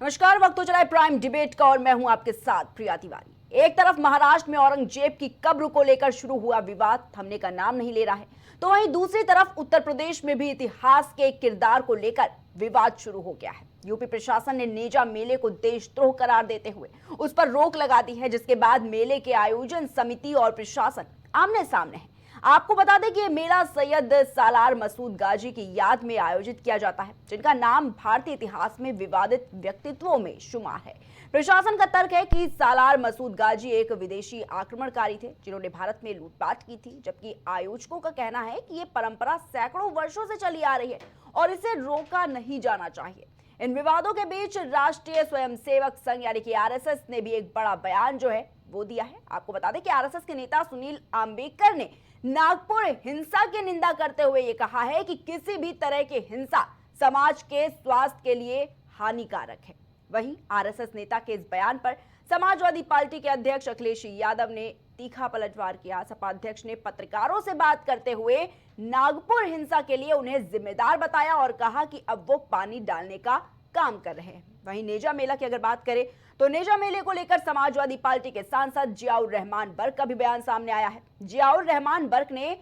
नमस्कार। वक्त हो चला है प्राइम डिबेट का और मैं हूं आपके साथ प्रिया तिवारी। एक तरफ महाराष्ट्र में औरंगजेब की कब्र को लेकर शुरू हुआ विवाद थमने का नाम नहीं ले रहा है, तो वहीं दूसरी तरफ उत्तर प्रदेश में भी इतिहास के एक किरदार को लेकर विवाद शुरू हो गया है। यूपी प्रशासन ने नेजा मेले को देशद्रोह करार देते हुए उस पर रोक लगा दी है, जिसके बाद मेले के आयोजन समिति और प्रशासन आमने सामने है। आपको बता दें कि ये मेला सैयद सालार मसूद गाजी की याद में आयोजित किया जाता है, जिनका नाम भारतीय इतिहास में विवादित व्यक्तित्वों में शुमार है। प्रशासन का तर्क है कि सालार मसूद गाजी एक विदेशी आक्रमणकारी थे जिन्होंने भारत में लूटपाट की थी, जबकि आयोजकों का कहना है कि ये परंपरा सैकड़ों वर्षों से चली आ रही है और इसे रोका नहीं जाना चाहिए। इन विवादों के बीच राष्ट्रीय स्वयंसेवक संघ यानी कि आरएसएस ने भी एक बड़ा बयान जो है वो दिया है। आपको बता दें कि आरएसएस के नेता सुनील आंबेडकर ने नागपुर हिंसा की निंदा करते हुए ये कहा है कि किसी भी तरह की हिंसा समाज के स्वास्थ्य के लिए हानिकारक है। वहीं आरएसएस नेता के इस बयान पर समाजवादी पार्टी के अध्यक्ष अखिलेश यादव ने तीखा पलटवार किया। सपा अध्यक्ष ने पत्रकारों से बात करते हुए नागपुर हिंसा के लिए उन्हें जिम्मेदार बताया और कहा कि अब वो पानी डालने का काम कर रहे हैं। वहीं नेजा मेला की अगर बात करें तो नेजा मेले को लेकर समाजवादी पार्टी के सांसद जियाउर रहमान बर्क का भी बयान सामने आया है। जियाउर रहमान बर्क ने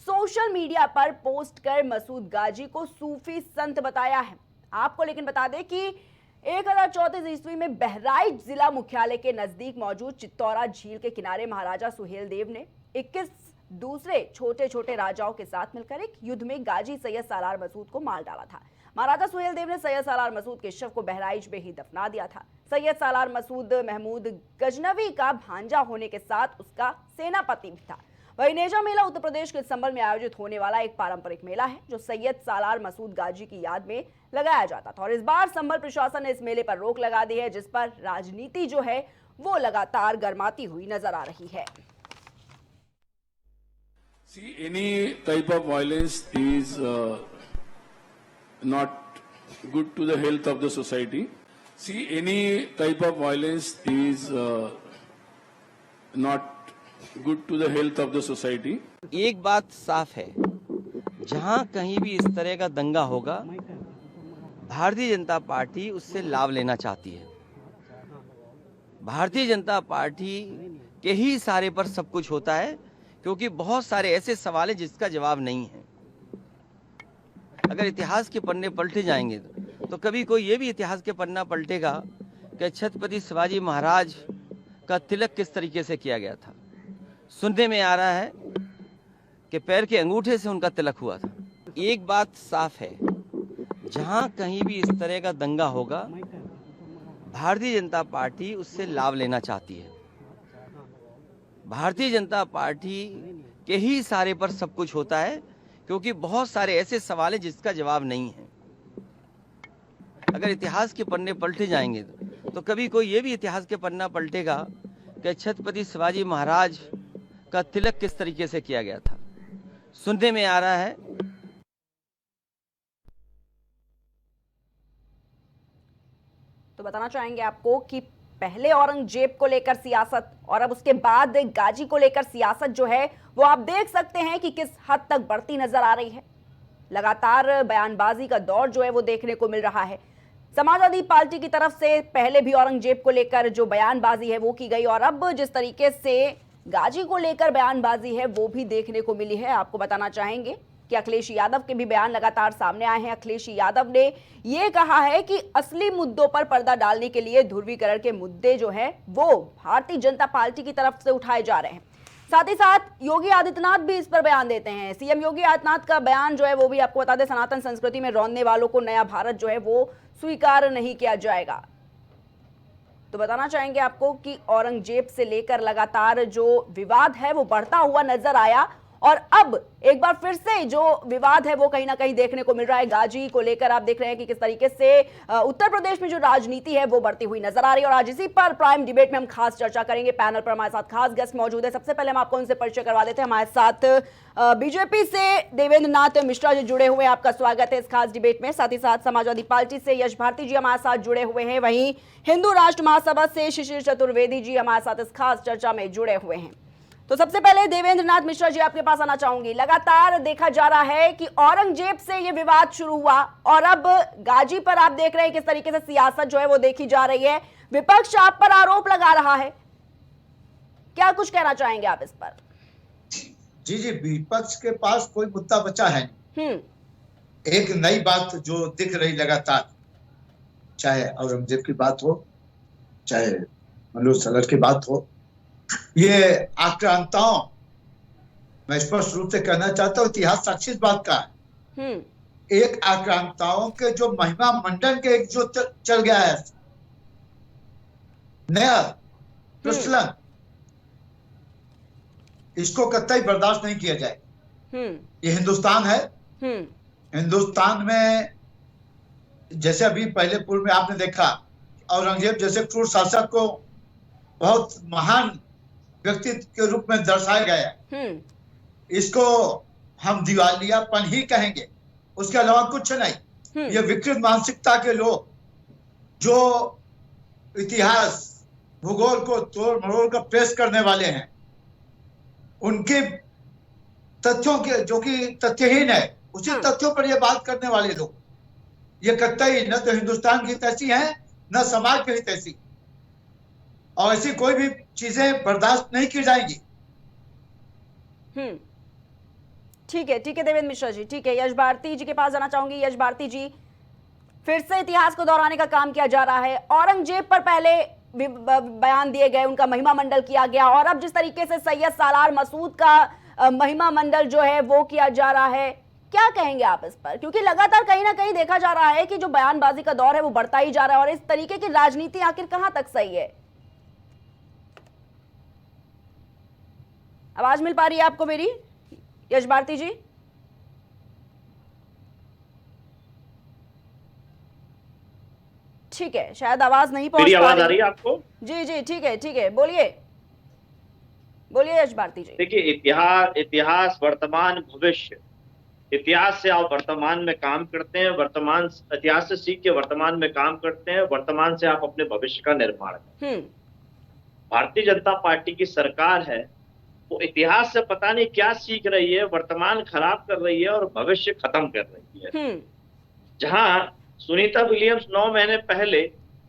सोशल मीडिया पर पोस्ट कर मसूद गाजी को सूफी संत बताया है। आपको लेकिन बता दें कि 1034 ईस्वी में बहराइच जिला मुख्यालय के नजदीक मौजूद चित्तौरा झील के किनारे महाराजा सुहेल देव ने 21 दूसरे छोटे छोटे राजाओं के साथ मिलकर एक युद्ध में गाजी सैयद सालार मसूद को मार डाला था। महाराजा सुहेल देव ने सैयद सालार मसूद के शव को बहराइच में ही दफना दिया था। सैयद सालार मसूद महमूद गजनवी का भांजा होने के साथ उसका सेनापति भी था। वही नेजा मेला उत्तर प्रदेश के संभल में आयोजित होने वाला एक पारंपरिक मेला है जो सैयद सालार मसूद गाजी की याद में लगाया जाता था। और इस बार संभल प्रशासन ने इस मेले पर रोक लगा दी है, जिस पर राजनीति जो है वो लगातार गर्माती हुई नजर आ रही है। See, any type of violence is not good to the health of the society. See, any type of violence is not good to the health of the society. एक बात साफ है, जहां कहीं भी इस तरह का दंगा होगा, भारतीय जनता पार्टी उससे लाभ लेना चाहती है। भारतीय जनता पार्टी के ही इशारे पर सब कुछ होता है, क्योंकि बहुत सारे ऐसे सवाल हैं जिसका जवाब नहीं है। अगर इतिहास के पन्ने पलटे जाएंगे तो कभी कोई ये भी इतिहास के पन्ना पलटेगा कि छत्रपति शिवाजी महाराज का तिलक किस तरीके से किया गया था। सुनने में आ रहा है कि पैर के अंगूठे से उनका तिलक हुआ था। एक बात साफ है, जहां कहीं भी इस तरह का दंगा होगा, भारतीय जनता पार्टी उससे लाभ लेना चाहती है। भारतीय जनता पार्टी के ही इशारे पर सब कुछ होता है, क्योंकि बहुत सारे ऐसे सवाल हैं जिसका जवाब नहीं है। अगर इतिहास के पन्ने पलटे जाएंगे तो कभी कोई ये भी इतिहास के पन्ना पलटेगा कि छत्रपति शिवाजी महाराज का तिलक किस तरीके से किया गया था। सुनने में आ रहा है। तो बताना चाहेंगे आपको कि पहले औरंगजेब को लेकर सियासत और अब उसके बाद गाजी को लेकर सियासत जो है वो आप देख सकते हैं कि किस हद तक बढ़ती नजर आ रही है। लगातार बयानबाजी का दौर जो है वो देखने को मिल रहा है। समाजवादी पार्टी की तरफ से पहले भी औरंगजेब को लेकर जो बयानबाजी है वो की गई और अब जिस तरीके से गाजी को लेकर बयानबाजी है वो भी देखने को मिली है। आपको बताना चाहेंगे कि अखिलेश यादव के भी बयान लगातार सामने आए हैं। अखिलेश यादव ने यह कहा है कि असली मुद्दों पर पर्दा डालने के लिए ध्रुवीकरण के मुद्दे जो है वो भारतीय जनता पार्टी की तरफ से उठाए जा रहे हैं। साथ ही साथ योगी आदित्यनाथ भी इस पर बयान देते हैं। सीएम योगी आदित्यनाथ का बयान जो है वो भी आपको बता दें, सनातन संस्कृति में रौंदने वालों को नया भारत जो है वो स्वीकार नहीं किया जाएगा। तो बताना चाहेंगे आपको कि औरंगजेब से लेकर लगातार जो विवाद है वो बढ़ता हुआ नजर आया और अब एक बार फिर से जो विवाद है वो कहीं ना कहीं देखने को मिल रहा है। गाजी को लेकर आप देख रहे हैं कि किस तरीके से उत्तर प्रदेश में जो राजनीति है वो बढ़ती हुई नजर आ रही है और आज इसी पर प्राइम डिबेट में हम खास चर्चा करेंगे। पैनल पर हमारे साथ खास गेस्ट मौजूद है। सबसे पहले हम आपको उनसे परिचय करवा देते हैं। हमारे साथ बीजेपी से देवेंद्र नाथ मिश्रा जी जुड़े हुए हैं, आपका स्वागत है इस खास डिबेट में। साथ ही साथ समाजवादी पार्टी से यश भारती जी हमारे साथ जुड़े हुए हैं। वहीं हिंदू राष्ट्र महासभा से शिशिर चतुर्वेदी जी हमारे साथ इस खास चर्चा में जुड़े हुए हैं। तो सबसे पहले देवेंद्र नाथ मिश्रा जी आपके पास आना चाहूंगी। लगातार देखा जा रहा है कि औरंगजेब से ये विवाद शुरू हुआ और अब गाजी पर आप देख रहे हैं किस तरीके से सियासत जो है वो देखी जा रही है। विपक्ष आप पर आरोप लगा रहा है, क्या कुछ कहना चाहेंगे आप इस पर? जी जी, विपक्ष के पास कोई मुद्दा बचा है नहीं। एक नई बात जो दिख रही लगातार, चाहे औरंगजेब की बात हो, चाहे मनोज सलर की बात हो, ये आक्रांताओं, मैं स्पष्ट रूप से कहना चाहता हूँ, इतिहास साक्षी इस बात का है। एक आक्रांताओं के जो महिमा मंडन के एक जो चल गया है नया प्रचलन, इसको कतई बर्दाश्त नहीं किया जाए। ये हिंदुस्तान है। हिंदुस्तान में जैसे अभी पहले पूर्व में आपने देखा, औरंगजेब जैसे क्रूर शासक को बहुत महान व्यक्तित्व के रूप में दर्शाया गया। इसको हम दिवालियापन ही कहेंगे, उसके अलावा कुछ नहीं। ये विकृत मानसिकता के लोग जो इतिहास भूगोल को तोड़ मरोड़ कर प्रेस करने वाले हैं, उनके तथ्यों के जो कि तथ्यहीन है, उसी तथ्यों पर ये बात करने वाले लोग, ये कतई न तो हिंदुस्तान की तैसी है न समाज की तैसी, और ऐसी कोई भी चीजें बर्दाश्त नहीं की जाएंगी। ठीक है देवेंद्र मिश्रा जी, ठीक है। यश भारती जी के पास जाना चाहूंगी। यश भारती जी, फिर से इतिहास को दोहराने का काम किया जा रहा है। औरंगजेब पर पहले बयान दिए गए, उनका महिमा मंडल किया गया, और अब जिस तरीके से सैयद सालार मसूद का महिमा मंडल जो है वो किया जा रहा है, क्या कहेंगे आप इस पर? क्योंकि लगातार कहीं ना कहीं देखा जा रहा है कि जो बयानबाजी का दौर है वो बढ़ता ही जा रहा है, और इस तरीके की राजनीति आखिर कहां तक सही है? आवाज मिल पा रही है आपको मेरी, यश भारती जी? ठीक है, शायद आवाज नहीं पहुंच पा रही। मेरी आवाज आ रही है आपको? जी, ठीक है, बोलिए यश भारती जी। देखिए, इतिहास, वर्तमान, भविष्य, इतिहास से आप वर्तमान में काम करते हैं, वर्तमान इतिहास से सीख के वर्तमान में काम करते हैं, वर्तमान से आप अपने भविष्य का निर्माण करते हैं। भारतीय जनता पार्टी की सरकार है, वो इतिहास से पता नहीं क्या सीख रही है, वर्तमान खराब कर रही है और भविष्य खत्म कर रही है। जहां सुनीता विलियम्स 9 महीने पहले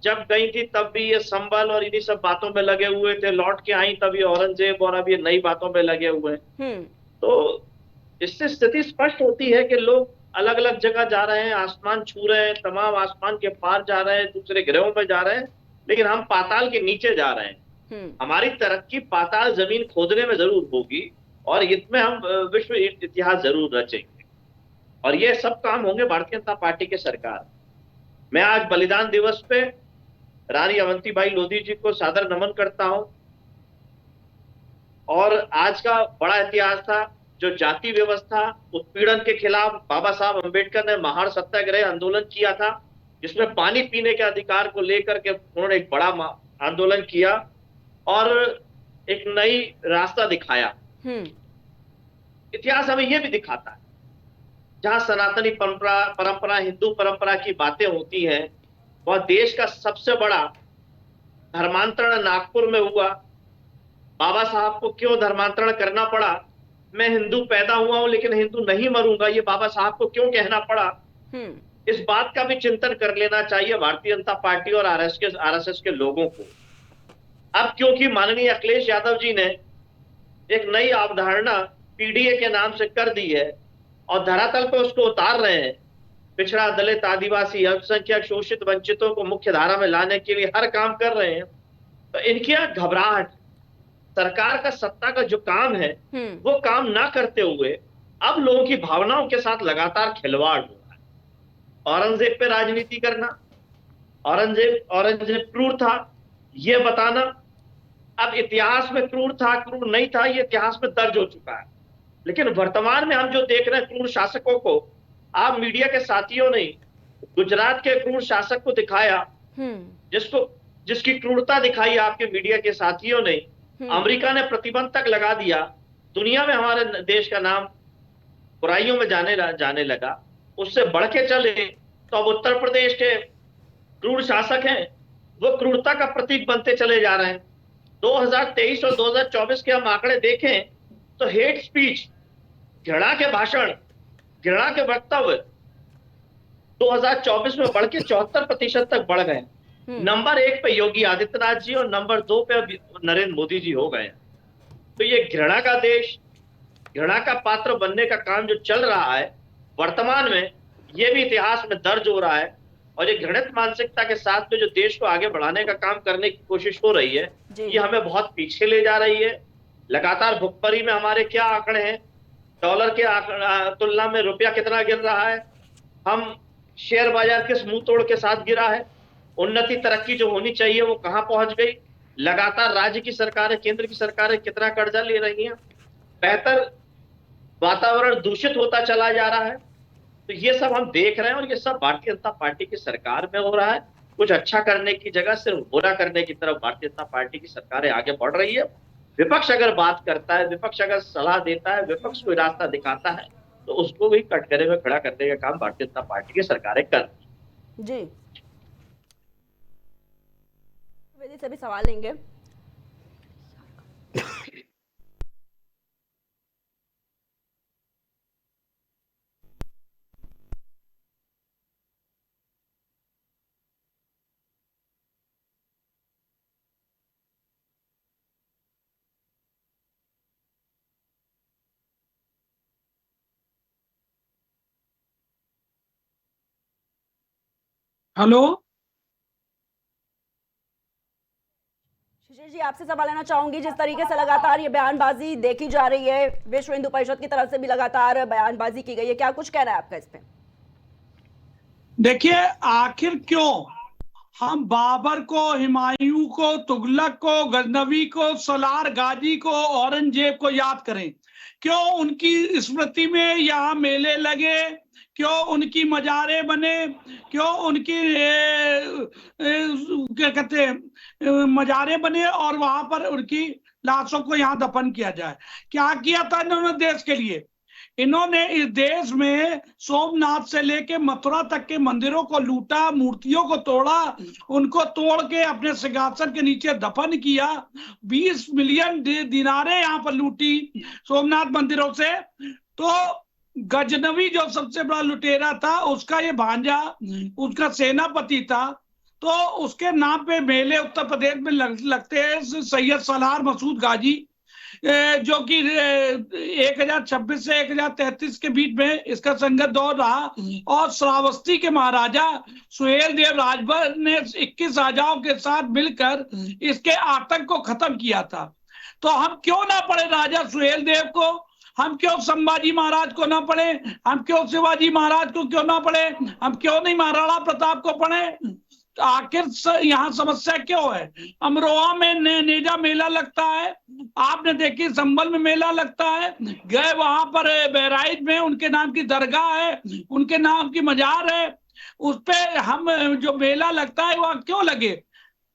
जब गई थी, तब भी ये संबल और इन्हीं सब बातों में लगे हुए थे, लौट के आई तब ये औरंगजेब और अब ये नई बातों में लगे हुए हैं। तो इससे स्थिति स्पष्ट होती है कि लोग अलग अलग जगह जा रहे हैं, आसमान छू रहे हैं, तमाम आसमान के पार जा रहे हैं, दूसरे ग्रहों में जा रहे हैं, लेकिन हम पाताल के नीचे जा रहे हैं। हमारी तरक्की पाताल जमीन खोदने में जरूर होगी, और इसमें हम विश्व इतिहास जरूर रचेंगे, और ये सब काम होंगे भारतीय जनता पार्टी के सरकार। मैं आज बलिदान दिवस पे रानी अवंतीबाई लोधी जी को सादर नमन करता हूं, और आज का बड़ा इतिहास था जो जाति व्यवस्था उत्पीड़न के खिलाफ बाबा साहब अंबेडकर ने महान सत्याग्रह आंदोलन किया था, जिसमें पानी पीने के अधिकार को लेकर के उन्होंने एक बड़ा आंदोलन किया और एक नई रास्ता दिखाया। इतिहास हमें यह भी दिखाता है, जहां सनातनी परंपरा हिंदू परंपरा की बातें होती हैं, वह देश का सबसे बड़ा धर्मांतरण नागपुर में हुआ। बाबा साहब को क्यों धर्मांतरण करना पड़ा? मैं हिंदू पैदा हुआ हूं लेकिन हिंदू नहीं मरूंगा, ये बाबा साहब को क्यों कहना पड़ा? इस बात का भी चिंतन कर लेना चाहिए भारतीय जनता पार्टी और आरएसएस के लोगों को। अब क्योंकि माननीय अखिलेश यादव जी ने एक नई अवधारणा पीडीए के नाम से कर दी है और धरातल पर उसको उतार रहे हैं, पिछड़ा, दलित, आदिवासी, अल्पसंख्यक, शोषित, वंचितों को मुख्य धारा में लाने के लिए हर काम कर रहे हैं, तो इनकी यहाँ घबराहट, सरकार का सत्ता का जो काम है वो काम ना करते हुए अब लोगों की भावनाओं के साथ लगातार खिलवाड़ हो रहा है। औरंगजेब पे राजनीति करना, औरंगजेब क्रूर था ये बताना, अब इतिहास में क्रूर था क्रूर नहीं था ये इतिहास में दर्ज हो चुका है, लेकिन वर्तमान में हम जो देख रहे हैं क्रूर शासकों को, आप मीडिया के साथियों ने गुजरात के क्रूर शासक को दिखाया, जिसकी क्रूरता दिखाई आपके मीडिया के साथियों ने। अमेरिका ने प्रतिबंध तक लगा दिया, दुनिया में हमारे देश का नाम बुराइयों में जाने लगा, उससे बढ़ के चले तो अब उत्तर प्रदेश के क्रूर शासक हैं वो क्रूरता का प्रतीक बनते चले जा रहे हैं। 2023 और 2024 के हम आंकड़े देखें तो हेट स्पीच, घृणा के भाषण, घृणा के वक्तव्य 2024 में बढ़ के 74% तक बढ़ गए। नंबर 1 पे योगी आदित्यनाथ जी और नंबर 2 पे नरेंद्र मोदी जी हो गए। तो ये घृणा का देश, घृणा का पात्र बनने का काम जो चल रहा है वर्तमान में, ये भी इतिहास में दर्ज हो रहा है। और ये घृणित मानसिकता के साथ में जो देश को आगे बढ़ाने का काम करने की कोशिश हो रही है, ये हमें बहुत पीछे ले जा रही है। लगातार भुखमरी में हमारे क्या आंकड़े हैं, डॉलर के तुलना में रुपया कितना गिर रहा है, हम शेयर बाजार किस मुंह तोड़ के साथ गिरा है, उन्नति तरक्की जो होनी चाहिए वो कहां पहुंच गई, लगातार राज्य की सरकारें, केंद्र की सरकारें कितना कर्जा ले रही हैं, बेहतर वातावरण दूषित होता चला जा रहा है। तो ये सब हम देख रहे हैं और ये सब भारतीय जनता पार्टी की सरकार में हो रहा है। कुछ अच्छा करने की जगह सिर्फ बुरा करने की तरफ भारतीय जनता पार्टी की सरकारें आगे बढ़ रही है। विपक्ष अगर बात करता है, विपक्ष अगर सलाह देता है, विपक्ष को रास्ता दिखाता है, तो उसको भी कटघरे में खड़ा करने का काम भारतीय जनता पार्टी की सरकारें कर रही है। जी, सभी सवाल लेंगे। हेलो शिशिर जी, आपसे सवाल लेना चाहूंगी। जिस तरीके से लगातार ये बयानबाजी देखी जा रही है, विश्व हिंदू परिषद की तरफ से भी लगातार बयानबाजी की गई है, क्या कुछ कहना है आपका इस पे? देखिए, आखिर क्यों हम बाबर को, हुमायूं को, तुगलक को, गजनवी को, सलार गाजी को, औरंगजेब को याद करें? क्यों उनकी स्मृति में यहाँ मेले लगे, क्यों उनकी मजारे बने, क्यों उनकी क्या कहते हैं मजारे बने और वहां पर उनकी लाशों को यहाँ दफन किया जाए? क्या किया था इन्होंने देश के लिए? इन्होंने इस देश में सोमनाथ से लेके मथुरा तक के मंदिरों को लूटा, मूर्तियों को तोड़ा, उनको तोड़ के अपने सिंहासन के नीचे दफन किया। 20 मिलियन दिनारे यहाँ पर लूटी सोमनाथ मंदिरों से। तो गजनवी जो सबसे बड़ा लुटेरा था, उसका ये भांजा, उसका सेनापति था, तो उसके नाम पे मेले उत्तर प्रदेश में लगते हैं। सैयद सलार मसूद गाजी, जो कि 1026 से 1033 के बीच में इसका संघर्ष दौर रहा, और श्रावस्ती के महाराजा सुहेल देव राजभर ने 21 राजाओं के साथ मिलकर इसके आतंक को खत्म किया था। तो हम क्यों ना पढ़े राजा सुहेल देव को, हम क्यों संभाजी महाराज को ना पढ़े, हम क्यों शिवाजी महाराज को क्यों ना पढ़े, हम क्यों नहीं महाराणा प्रताप को पढ़े? आखिर यहाँ समस्या क्यों है? अमरोहा में नेजा मेला लगता है, आपने देखी संभल में मेला लगता है, गए वहां पर बहराइच में उनके नाम की दरगाह है, उनके नाम की मजार है, उस पे हम जो मेला लगता है वहां क्यों लगे?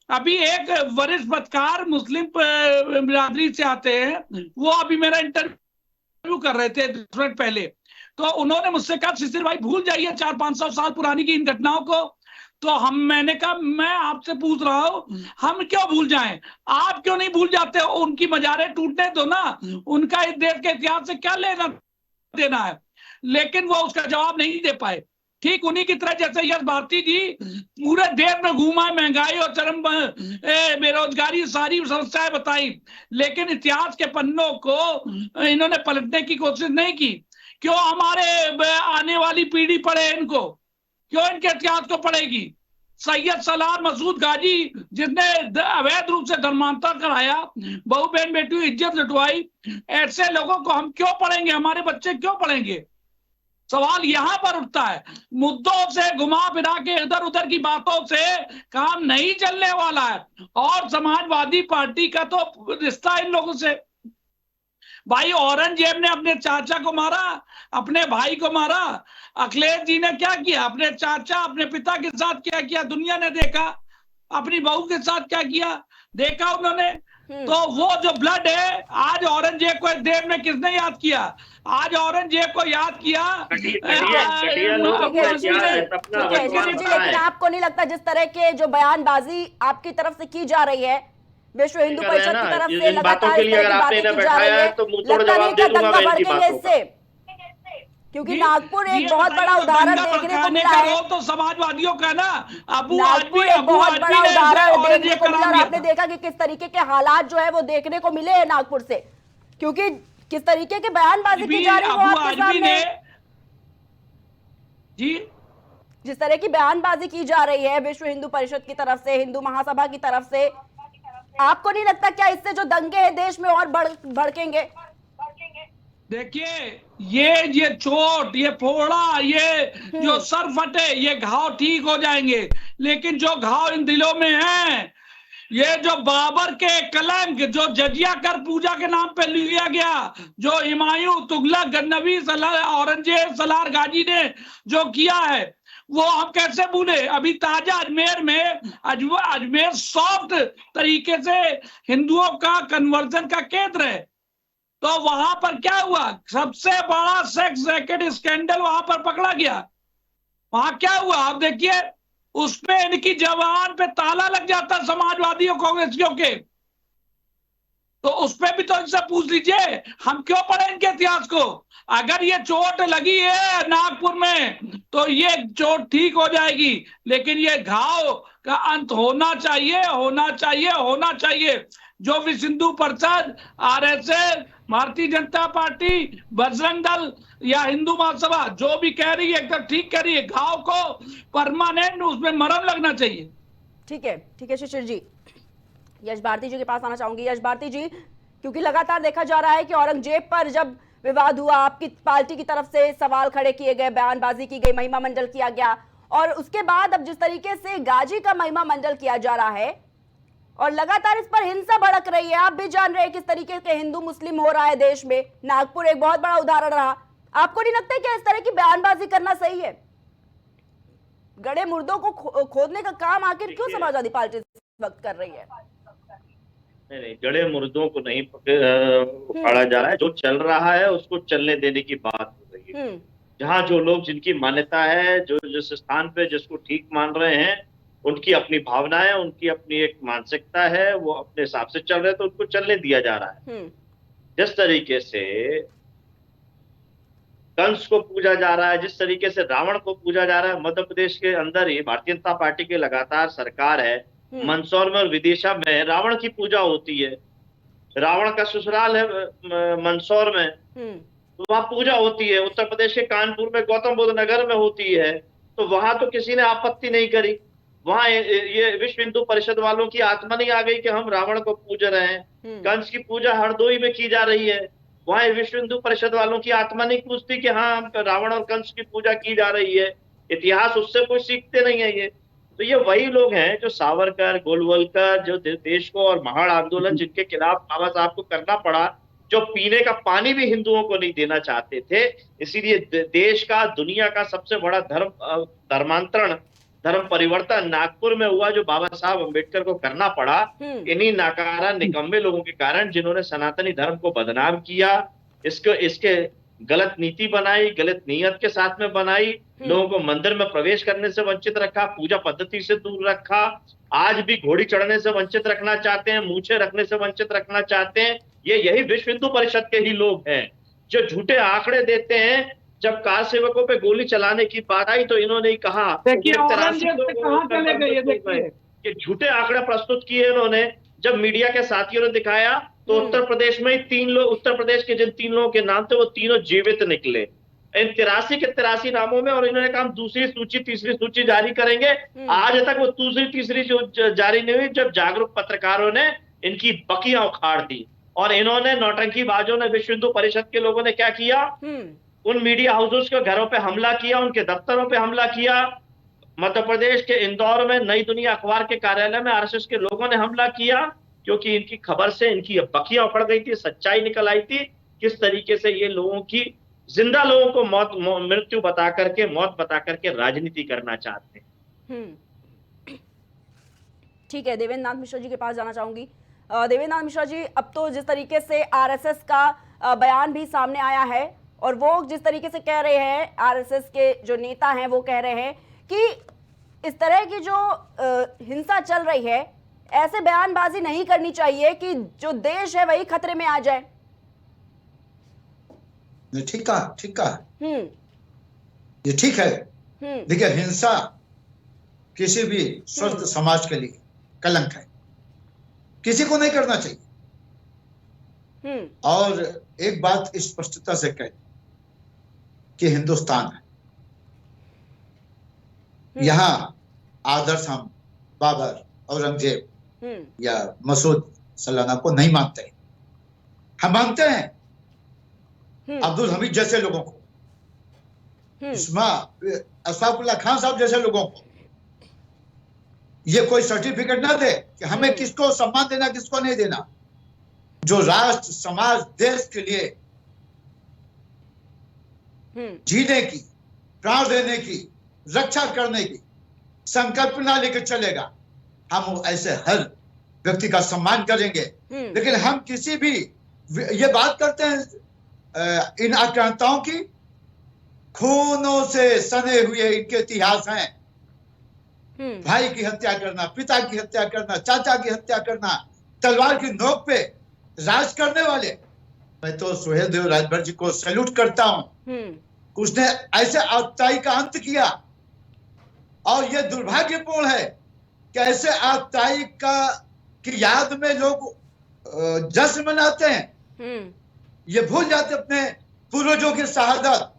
अभी एक वरिष्ठ पत्रकार मुस्लिम बिरादरी से आते हैं, वो अभी मेरा इंटरव्यू कर रहे थे 10 मिनट पहले, तो उन्होंने मुझसे कहा शिशिर भाई भूल जाइए 400-500 साल पुरानी की इन घटनाओं को। तो मैंने कहा मैं आपसे पूछ रहा हूं हम क्यों भूल जाएं, आप क्यों नहीं भूल जाते? उनकी मजारे टूटने दो ना, उनका इस देश के इतिहास से क्या लेना देना है? लेकिन वो उसका जवाब नहीं दे पाए। ठीक उन्हीं की तरह जैसे यश भारती जी पूरे देश में घूमा, महंगाई और चरम बेरोजगारी सारी समस्याएं बताई, लेकिन इतिहास के पन्नों को इन्होंने पलटने की कोशिश नहीं की। क्यों हमारे आने वाली पीढ़ी पढ़े इनको? क्यों इनके इतिहास को पढ़ेगी? सैयद सलार मसूद गाजी जिसने अवैध रूप से धर्मांतर कराया, बहू बहन बेटी इज्जत लुटवाई, ऐसे लोगों को हम क्यों पढ़ेंगे? हमारे बच्चे क्यों पढ़ेंगे? सवाल यहाँ पर उठता है। मुद्दों से घुमा फिरा के इधर उधर की बातों से काम नहीं चलने वाला है। और समाजवादी पार्टी का तो रिश्ता इन लोगों से, भाई औरंगजेब ने अपने चाचा को मारा, अपने भाई को मारा, अखिलेश जी ने क्या किया? अपने चाचा अपने पिता के साथ क्या किया दुनिया ने देखा, अपनी बहू के साथ क्या किया देखा उन्होंने। तो वो जो ब्लड है, आज औरंगजेब को इस देश में किसने याद किया? आज औरंगजेब को याद किया। लेकिन आपको नहीं लगता जिस तरह के जो बयानबाजी आपकी तरफ से की जा रही है, विश्व हिंदू कर रहे हैं परिषद की ना, तरफ इन से बातों लगातार के इस लिए तरह अगर की आपने बातें इन्हें की जा रही बैठाया है, है तो मुंह तोड़ लगता जवाब नहीं दे क्या दूंगा दंगा मैं इनकी भड़केंगे बातों का। इससे, क्योंकि जी, नागपुर ये एक बहुत बताइए बड़ा तो उदाहरण दंगा देखने को भड़काने मिला का है। रोल तो समाजवादियों का है ना। नागपुर एक अबू बहुत आदमी बड़ा ने ऐसे उदाहरण देखने औरंगजेब को का मिला नाम और लिया आपने था। देखा कि किस तरीके के हालात जो है वो देखने को मिले हैं नागपुर से, क्योंकि किस तरीके की बयानबाजी की जा रही है वो अबू आपके आदमी सामने ने है। जी जिस तरह की बयानबाजी की जा रही है विश्व हिंदू परिषद की तरफ से, हिंदू महासभा की तरफ से, आपको नहीं लगता क्या इससे जो दंगे हैं देश में और भड़केंगे? देखिए, ये चोट, ये फोड़ा, ये जो सर फटे, ये घाव ठीक हो जाएंगे, लेकिन जो घाव इन दिलों में है, ये जो बाबर के कलंक जो जजिया कर पूजा के नाम पे लिया गया, जो हुमायूं, तुगलक, गजनवी, औरंगजेब, सलार गाजी ने जो किया है, वो हम कैसे भूले। अभी ताजा अजमेर में अजमेर सॉफ्ट तरीके से हिंदुओं का कन्वर्जन का केंद्र है, तो वहां पर क्या हुआ, सबसे बड़ा सेक्स रैकेट स्कैंडल वहां पर पकड़ा गया। वहां क्या हुआ आप देखिए, उसमें इनकी जवान पे ताला लग जाता समाजवादियों कांग्रेसियों के, तो उसपे भी तो इनसे पूछ लीजिए, हम क्यों पढ़े इनके इतिहास को। अगर ये चोट लगी है नागपुर में तो ये चोट ठीक हो जाएगी, लेकिन ये घाव का अंत होना चाहिए, होना चाहिए, होना चाहिए। जो विश्व हिंदू परिषद, आरएसएस, भारतीय जनता पार्टी, बजरंग दल या हिंदू महासभा जो भी कह रही है एकदम ठीक कह रही है, घाव को परमानेंट उसमें मरहम लगना चाहिए। ठीक है शिशिर जी, यश भारती जी के पास आना चाहूंगी। यश भारती जी, क्योंकि लगातार देखा जा रहा है कि औरंगजेब पर जब विवाद हुआ, आपकी पार्टी की तरफ से सवाल खड़े किए गए, बयानबाजी की गई, महिमा मंडल किया गया, और उसके बाद अब जिस तरीके से गाजी का महिमा मंडल किया जा रहा है और लगातार इस पर हिंसा भड़क रही है, आप भी जान रहे हैं किस तरीके के हिंदू मुस्लिम हो रहा है देश में, नागपुर एक बहुत बड़ा उदाहरण रहा, आपको नहीं लगता कि इस तरह की बयानबाजी करना सही है? गड़े मुर्दों को खोदने का काम आखिर क्यों समाजवादी पार्टी इस वक्त कर रही है? नहीं, गड़े मुर्दों को नहीं उखाड़ा जा रहा है, जो चल रहा है उसको चलने देने की बात हो रही है। जहाँ जो लोग, जिनकी मान्यता है, जो जिस स्थान पे जिसको ठीक मान रहे हैं, उनकी अपनी भावनाएं, उनकी अपनी एक मानसिकता है, वो अपने हिसाब से चल रहे हैं, तो उनको चलने दिया जा रहा है। जिस तरीके से कंस को पूजा जा रहा है, जिस तरीके से रावण को पूजा जा रहा है, मध्य प्रदेश के अंदर ही भारतीय जनता पार्टी की लगातार सरकार है, मंदसौर में और विदिशा में रावण की पूजा होती है, रावण का ससुराल है मंदसौर में, तो वहां पूजा होती है। उत्तर प्रदेश के कानपुर में, गौतम बुद्ध नगर में होती है, तो वहां तो किसी ने आपत्ति नहीं करी। वहां ये विश्व हिंदू परिषद वालों की आत्मा नहीं आ गई कि हम रावण को पूज रहे हैं। कंस की पूजा हरदोई में की जा रही है, वहां विश्व हिंदू परिषद वालों की आत्मा नहीं पूछती कि हाँ रावण और कंस की पूजा की जा रही है। इतिहास उससे कोई सीखते नहीं है। ये तो ये वही लोग हैं जो सावरकर, गोलवलकर, जो देश को और महाड़ आंदोलन जिनके खिलाफ बाबा साहब को करना पड़ा, जो पीने का पानी भी हिंदुओं को नहीं देना चाहते थे। इसीलिए देश का, दुनिया का सबसे बड़ा धर्मांतरण, धर्म परिवर्तन नागपुर में हुआ, जो बाबा साहब अम्बेडकर को करना पड़ा इन्हीं नाकारा निकम्मे लोगों के कारण, जिन्होंने सनातनी धर्म को बदनाम किया, इसके गलत नीति बनाई, गलत नीयत के साथ में बनाई, लोगों को मंदिर में प्रवेश करने से वंचित रखा, पूजा पद्धति से दूर रखा, आज भी घोड़ी चढ़ने से वंचित रखना चाहते हैं, मूछे रखने से वंचित रखना चाहते हैं। यही विश्व हिंदू परिषद के ही लोग हैं जो झूठे आंकड़े देते हैं। जब कार सेवकों पे गोली चलाने की बात आई तो इन्होंने कहा कि झूठे आंकड़े प्रस्तुत किए इन्होंने। जब मीडिया के साथियों ने दिखाया तो उत्तर प्रदेश में 3 लोग, उत्तर प्रदेश के जिन 3 लोगों के नाम थे वो तीनों जीवित निकले इन 83 के 83 नामों में। और इन्होंने कहा हम दूसरी सूची, तीसरी सूची जारी करेंगे। आज तक वो दूसरी, तीसरी जो जारी नहीं हुई, जब जागरूक पत्रकारों ने इनकी बकियां उखाड़ दी। और इन्होंने, नौटंकीबाजों ने, विश्व हिंदू परिषद के लोगों ने क्या किया, उन मीडिया हाउसेस के घरों पे हमला किया, उनके दफ्तरों पे हमला किया। मध्य प्रदेश के इंदौर में नई दुनिया अखबार के कार्यालय में आरएसएस के लोगों ने हमला किया, क्योंकि इनकी खबर से इनकी बकियां उखड़ गई थी, सच्चाई निकल आई थी किस तरीके से ये लोगों की, जिंदा लोगों को मृत्यु बता करके, मौत बता करके राजनीति करना चाहते हैं। ठीक है, देवेंद्र नाथ मिश्रा जी के पास जाना चाहूंगी। देवेंद्र नाथ मिश्रा जी, अब तो जिस तरीके से आरएसएस का बयान भी सामने आया है और वो जिस तरीके से कह रहे हैं, आरएसएस के जो नेता हैं वो कह रहे हैं कि इस तरह की जो हिंसा चल रही है, ऐसे बयानबाजी नहीं करनी चाहिए कि जो देश है वही खतरे में आ जाए। ठीक कहा, ठीक कहा, हम्म ये ठीक है। हम्म देखिए, हिंसा किसी भी स्वस्थ समाज के लिए कलंक है, किसी को नहीं करना चाहिए। और एक बात स्पष्टता से कहें कि हिंदुस्तान है, यहाँ आदर्श हम बाबर, औरंगजेब या मसूद सलाना को नहीं मानते। हम मानते हैं अब्दुल हमीद जैसे लोगों को, अशफाकुल्लाह खान साहब जैसे लोगों को। ये कोई सर्टिफिकेट ना दे कि हमें किसको सम्मान देना, किसको नहीं देना। जो राष्ट्र, समाज, देश के लिए जीने की, प्राण देने की, रक्षा करने की संकल्पना लेकर चलेगा, हम ऐसे हर व्यक्ति का सम्मान करेंगे। लेकिन हम किसी भी, ये बात करते हैं इन आक्रांताओं की, खूनों से सने हुए इनके इतिहास हैं। भाई की हत्या करना, पिता की हत्या करना, चाचा की हत्या करना, तलवार की नोक पे राज करने वाले। मैं तो सुहेल देव राजभर जी को सैल्यूट करता हूं, उसने ऐसे आतताई का अंत किया। और यह दुर्भाग्यपूर्ण है कि ऐसे आतताई की याद में लोग जश्न मनाते हैं। ये भूल जाते अपने पूर्वजों की शहादत,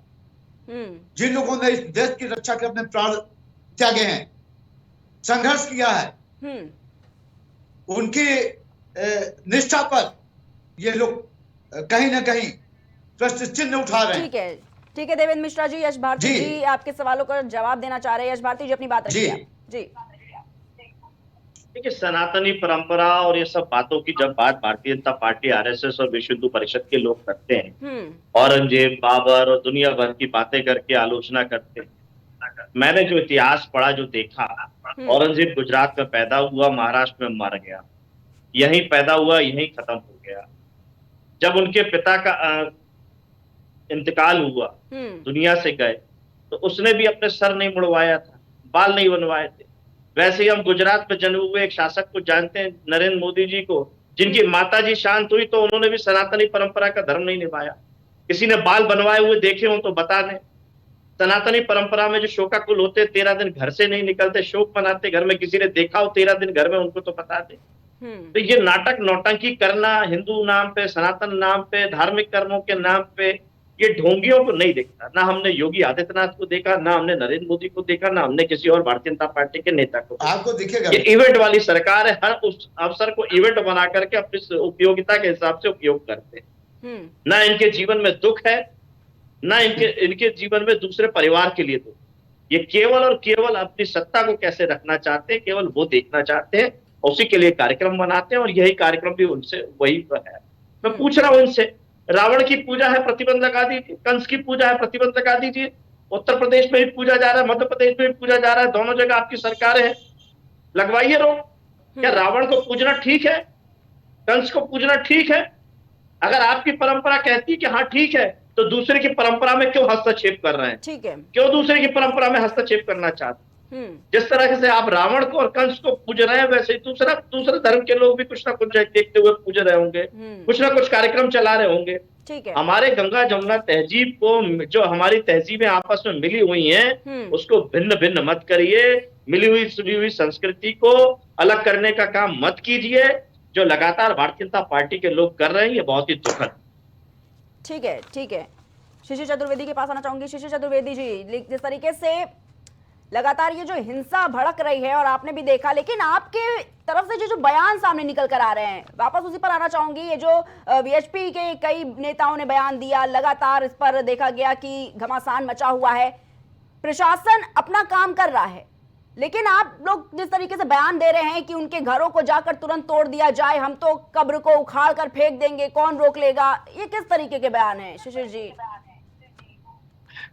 जिन लोगों ने इस देश की रक्षा के अपने प्राण त्यागे हैं, संघर्ष किया है। उनकी निष्ठा पर ये लोग कहीं ना कहीं प्रश्न चिन्ह उठा रहे हैं। ठीक है देवेंद्र मिश्रा जी, यश भारती जी आपके सवालों का जवाब देना चाह रहे हैं। यश भारती जी अपनी बात रखिए। जी देखिए, सनातनी परंपरा और ये सब बातों की जब बात भारतीय जनता पार्टी, आरएसएस और विश्व हिंदू परिषद के लोग करते हैं, औरंगजेब, बाबर और दुनिया भर की बातें करके आलोचना करते हैं। मैंने जो इतिहास पढ़ा, जो देखा, औरंगजेब गुजरात में पैदा हुआ, महाराष्ट्र में मर गया, यहीं पैदा हुआ, यहीं खत्म हो गया। जब उनके पिता का इंतकाल हुआ, दुनिया से गए, तो उसने भी अपने सर नहीं मुड़वाया था, बाल नहीं बनवाए थे। वैसे ही हम गुजरात में जन्मे हुए एक शासक को जानते हैं, नरेंद्र मोदी जी को, जिनकी माताजी शांत हुई तो उन्होंने भी सनातनी परंपरा का धर्म नहीं निभाया। किसी ने बाल बनवाए हुए देखे हो तो बता दें। सनातनी परंपरा में जो शोकाकुल होते 13 दिन घर से नहीं निकलते, शोक मनाते, घर में किसी ने देखा हो 13 दिन घर में, उनको तो बता दे। तो ये नाटक नौटंकी करना हिंदू नाम पे, सनातन नाम पे, धार्मिक कर्मों के नाम पे, ये ढोंगियों को नहीं देखता। ना हमने योगी आदित्यनाथ को देखा, ना हमने नरेंद्र मोदी को देखा, ना हमने किसी और भारतीय जनता पार्टी के नेता को। आपको दिखेगा, ये इवेंट वाली सरकार है, हर उस अवसर को इवेंट बना करके अपनी उपयोगिता के हिसाब से उपयोग करते हैं। ना इनके जीवन में दुख है, ना इनके जीवन में दूसरे परिवार के लिए दुख। ये केवल और केवल अपनी सत्ता को कैसे रखना चाहते हैं, केवल वो देखना चाहते हैं, उसी के लिए कार्यक्रम बनाते हैं। और यही कार्यक्रम भी उनसे वही है। मैं पूछ रहा हूं उनसे, रावण की पूजा है, प्रतिबंध लगा दीजिए। कंस की पूजा है, प्रतिबंध लगा दीजिए। उत्तर प्रदेश में भी पूजा जा रहा है, मध्य प्रदेश में भी पूजा जा रहा है, दोनों जगह आपकी सरकारें हैं, लगवाइए रोक। क्या रावण को पूजना ठीक है? कंस को पूजना ठीक है? अगर आपकी परंपरा कहती है कि हाँ ठीक है, तो दूसरे की परंपरा में क्यों हस्तक्षेप कर रहे हैं? ठीक है, क्यों दूसरे की परंपरा में हस्तक्षेप करना चाहते? जिस तरह से आप रावण को और कंस को पूज रहे हैं, वैसे दूसरे धर्म के लोग भी कुछ ना कुछ देखते हुए पूज रहे होंगे, कुछ ना कुछ कार्यक्रम चला रहे होंगे। ठीक है। हमारे गंगा जमुना तहजीब को, जो हमारी तहजीबें आपस में मिली हुई हैं, उसको भिन्न भिन्न मत करिए। मिली हुई संस्कृति को अलग करने का काम मत कीजिए। जो लगातार भारतीय जनता पार्टी के लोग कर रहे हैं, ये बहुत ही दुखद। ठीक है, ठीक है। शिशिर चतुर्वेदी के पास आना चाहूंगी। शिशिर चतुर्वेदी जी, जिस तरीके से लगातार ये जो हिंसा भड़क रही है और आपने भी देखा, लेकिन आपके तरफ से जो बयान सामने निकल कर आ रहे हैं, वापस उसी पर आना चाहूंगी। ये जो वीएचपी के कई नेताओं ने बयान दिया, लगातार इस पर देखा गया कि घमासान मचा हुआ है। प्रशासन अपना काम कर रहा है, लेकिन आप लोग जिस तरीके से बयान दे रहे हैं कि उनके घरों को जाकर तुरंत तोड़ दिया जाए, हम तो कब्र को उखाड़ कर फेंक देंगे, कौन रोक लेगा, ये किस तरीके के बयान है शिशिर जी?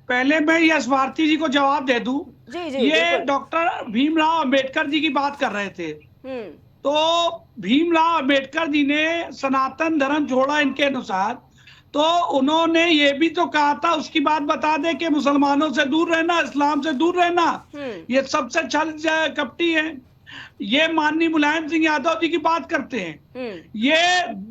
पहले मैं यश भारती जी को जवाब दे दूं। जी, ये डॉक्टर भीमराव अंबेडकर जी की बात कर रहे थे। तो भीमराव अंबेडकर जी ने सनातन धर्म छोड़ा इनके अनुसार, तो उन्होंने ये भी तो कहा था, उसकी बात बता दे कि मुसलमानों से दूर रहना, इस्लाम से दूर रहना, ये सबसे छल कपटी है। ये माननीय मुलायम सिंह यादव जी की बात करते हैं, ये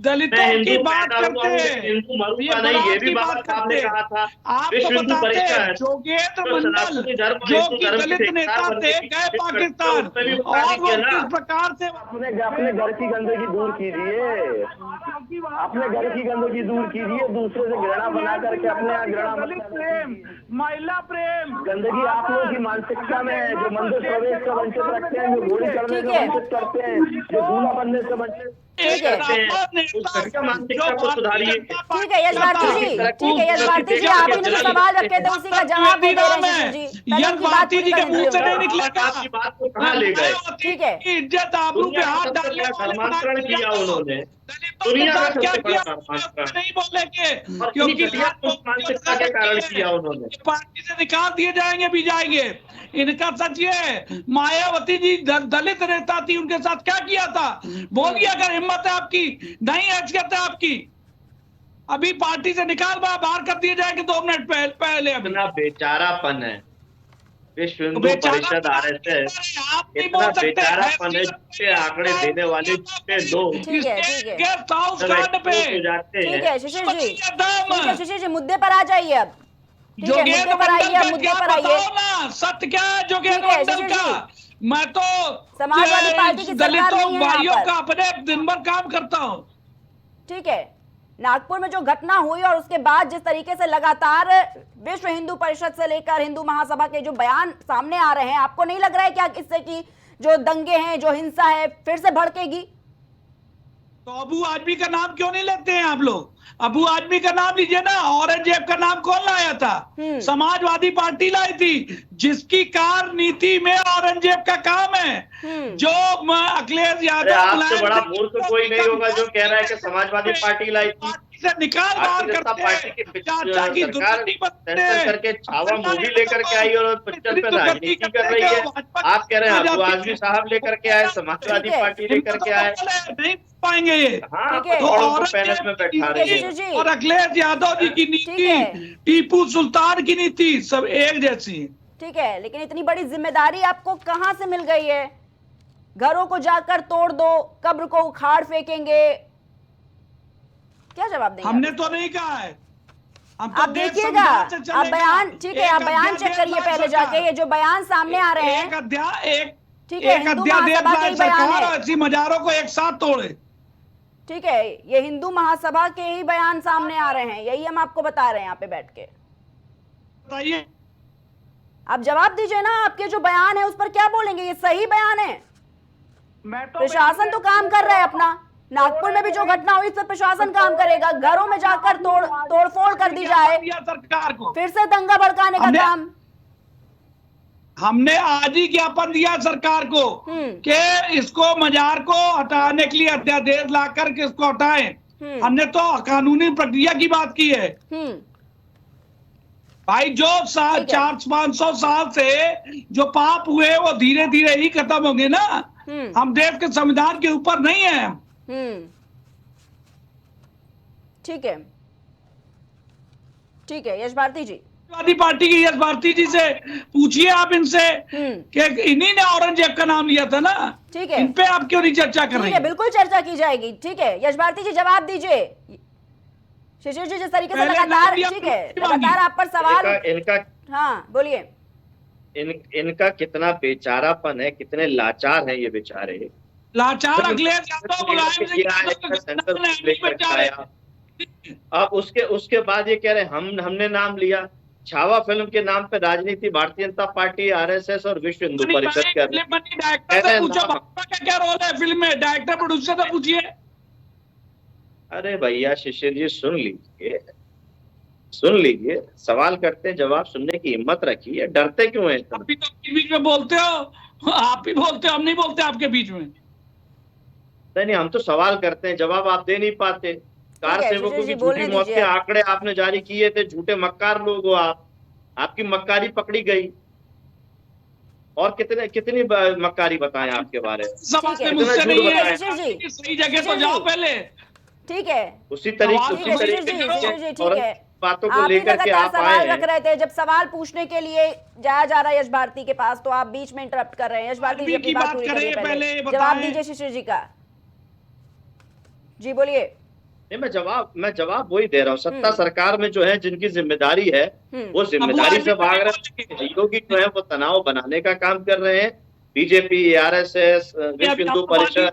दलितों मैं की हिंदू बात पैदा हुआ करते हूँ, हैं, हिंदू मरूंगा ये नहीं, ये बरात भी की बाबा बात साहब करते ने हैं। कहा था। आपको विश्व हिंदू बताते हैं परिषद जोगेंद्र जो मंडल सनातनी धर्म और जो हिंदू कि धर्म दलित के नेता खिलाफ थे, वर्ग गए की पाकिस्तान, उसमें भी और वो किया ना। किस प्रकार से अपने घर की गंदगी दूर कीजिए, अपने घर की गंदगी दूर कीजिए, दूसरे से घृणा बना करके अपने यहाँ घृणा प्रेम, महिला प्रेम, गंदगी आप लोगों की मानसिकता में है, जो मंदिर प्रवेश से वंचित रखते हैं, जो घोड़ी चढ़ने ठीक से है। वंचित करते हैं, जो दूल्हा बनने से वंचित ठीक है। उस घटिया मानसिकता को सुधारिए। ठीक है यश भारती जी, ठीक है यश भारती जी, आप ही ने जो सवाल रखे थे उसी का जवाब वो दे रहे हैं शिशिर जी। पहले यश उनकी बात भारती पूरी जी के करने मुंह से दीजिए नहीं उनको। निकलेगा। आपकी बात को कहाँ ले गए? ठीक है। इज्जत आबरू पे दुनिया का हाथ सबसे डालने बड़ा वाले धर्मांतरण किया उन्होंने, दलितों के दुनिया का साथ क्या सबसे बड़ा किया धर्मांतरण, नहीं बोलेंगे, और क्योंकि इन्हीं घटिया मानसिकता के कारण किया उन्होंने। पार्टी से निकाल दिए जाएंगे भी जाएंगे। इनका सच ये है, मायावती जी दलित नेता थी, उनके साथ क्या किया था बोलिए, अगर हिम्मत है आपकी, नहीं हैसियत है आपकी, अभी पार्टी से निकाल बाहर कर दिए जाएंगे 2 मिनट पहले। अभी इतना बेचारापन है विश्व हिंदू बेचारा परिषद आरएसएस, आप नहीं इतना बोल सकते, बेचारापन है जिसके आंकड़े देने वाले जितने लोग ठीक है, ठीक है। गेस्ट हाउस जब कांड पे एक्सपोज हो जाते ठीक हैं। है शिशिर जी, दम ठीक है शिशिर जी, मुद्दे पर आ जाइए अब। ठीक है, जोगेंद्र मुद्दे पर आइए, मंडल का मुद्दे क्या पर आइए। बताओ ना, सत्य क्या है जोगेंद्र ठीक है, मंडल शिशिर का? मैं तो समाजवादी पार्टी की सरकार दलितों नहीं है यहाँ भाइयों पर। का अपने दिन भर काम करता हूँ। ठीक है, नागपुर में जो घटना हुई और उसके बाद जिस तरीके से लगातार विश्व हिंदू परिषद से लेकर हिंदू महासभा के जो बयान सामने आ रहे हैं, आपको नहीं लग रहा है क्या इससे कि जो दंगे हैं, जो हिंसा है, फिर से भड़केगी? तो अबू आदमी का नाम क्यों नहीं लेते हैं आप लोग? अबू आदमी का नाम लीजिए ना। औरंगजेब का नाम कौन लाया था? समाजवादी पार्टी लाई थी, जिसकी कार नीति में औरंगजेब का काम है। जो अखिलेश यादव आपसे बड़ा मूर्ख कोई नहीं होगा जो कह रहा है कि समाजवादी पार्टी लाई थी। से निकाल बाहर करते पार्टी की चाचा की दुर्गति बनते सरकार करके छावा मूवी लेकर के आई और पिक्चर पे राजनीति कर रही है। आप कह रहे हैं अबू आजमी साहब लेकर के आए, समाजवादी पार्टी लेकर के आए, नहीं पाएंगे ये। हाँ, ठीक है। तो औरत को पैलेस में बैठा रही है। शिशिर जी, और अखिलेश यादव जी की ठीक नीति, है। टीपू सुल्तान की नीति सब एक जैसी है। ठीक है, लेकिन इतनी बड़ी जिम्मेदारी आपको कहां से मिल गई है? घरों को जाकर तोड़ दो, कब्र को उखाड़ फेंकेंगे, क्या जवाब देंगे? हमने तो नहीं कहा है। हम तो आप देश देखिएगा, संविधान से आप चलेगा। बयान, ठीक है, आप एक बयान चेक अध्यादेश करिए लाए पहले सरकार। जाके, ये जो बयान सामने आ रहे एक हैं, अध्याय ठीक है, एक हिंदू अध्यादेश महासभा के लाए ही बयान सरकार है। और ऐसी मजारों को एक साथ तोड़े। ठीक है, ये हिंदू महासभा के ही बयान सामने आ रहे हैं, यही हम आपको बता रहे हैं यहाँ पे बैठ के। बताइए, आप जवाब दीजिए ना, आपके जो बयान है उस पर क्या बोलेंगे? ये सही बयान है? मैं तो प्रशासन तो काम कर रहा है अपना। नागपुर में भी जो घटना हुई इस पर प्रशासन काम करेगा, घरों में जाकर तोड़फोड़ कर दी जाए, दिया सरकार को। फिर से दंगा भड़काने का हमने- काम। हमने आज ही ज्ञापन दिया सरकार को कि इसको मजार को हटाने के लिए अध्यादेश लाकर के इसको हटाएं। हमने तो कानूनी प्रक्रिया की बात की है भाई। जो 400-500 साल से जो पाप हुए वो धीरे धीरे ही खत्म होंगे ना। हम देश के संविधान के ऊपर नहीं है। ठीक है, ठीक है यश भारती जी, समाजवादी पार्टी की यश भारती जी से पूछिए आप इनसे कि इन्हीं ने औरंगजेब का नाम लिया था ना। ठीक है, इन पे आप क्यों नहीं चर्चा कर ठीक रही है, बिल्कुल चर्चा की जाएगी। ठीक है यश भारती जी, जवाब दीजिए। शिशिर जी जिस तरीके से पहले लगातार, नाम लिया, ठीक है, मांगी। लगातार आप पर सवाल, इनका हाँ बोलिए। इनका कितना बेचारापन है, कितने लाचार हैं ये बेचारे। लाचार अखिलेश यादव, मुलायम सिंह यादव अब उसके बाद ये कह रहे हैं हमने नाम लिया। छावा फिल्म के नाम पे राजनीति भारतीय जनता पार्टी, आरएसएस और विश्व हिंदू परिषद कर रही है। डायरेक्टर से पूछो भाजपा का क्या रोल है फिल्म में, डायरेक्टर प्रोड्यूसर से पूछिए। अरे भैया शिशिर जी सुन लीजिए, सवाल करते हैं, जवाब सुनने की हिम्मत रखिए, डरते क्यों हैं इतना? अभी तो बीच में बोलते हो, आप ही बोलते हो, हम नहीं बोलते आपके बीच में। नहीं, हम तो सवाल करते हैं, जवाब आप दे नहीं पाते। कार सेवकों की झूठी मौत के आंकड़े आपने जारी किए थे, झूठे मक्कार लोग हो आप, आपकी मक्कारी पकड़ी गई। और कितनी मक्कारी बताएं आपके बारे में? सही जगह तो जाओ पहले। ठीक है, उसी तरीके ठीक है, बातों को आप ही लेकर के लगातार आप आए सवाल हैं। रख रहे थे, जब सवाल पूछने के लिए जाया जा रहा है यश भारती के पास तो आप बीच में इंटरप्ट कर रहे हैं। यश भारती जी, आदमी अपनी की बात बात पूरी करें, करिए, पहले पहले बताएं। जवाब दीजिए शिशिर जी का। जी बोलिए। नहीं, मैं जवाब वही दे रहा हूँ। सत्ता सरकार में जो है जिनकी जिम्मेदारी है वो जिम्मेदारी से भाग रहे हैं। सहयोगी जो है वो तनाव बनाने का काम कर रहे हैं। बीजेपी, आरएसएस, विश्व हिंदू परिषद,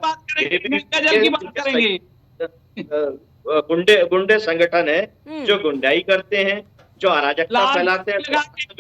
गुंडे संगठन है जो गुंडाई करते हैं, जो अराजकता फैलाते हैं,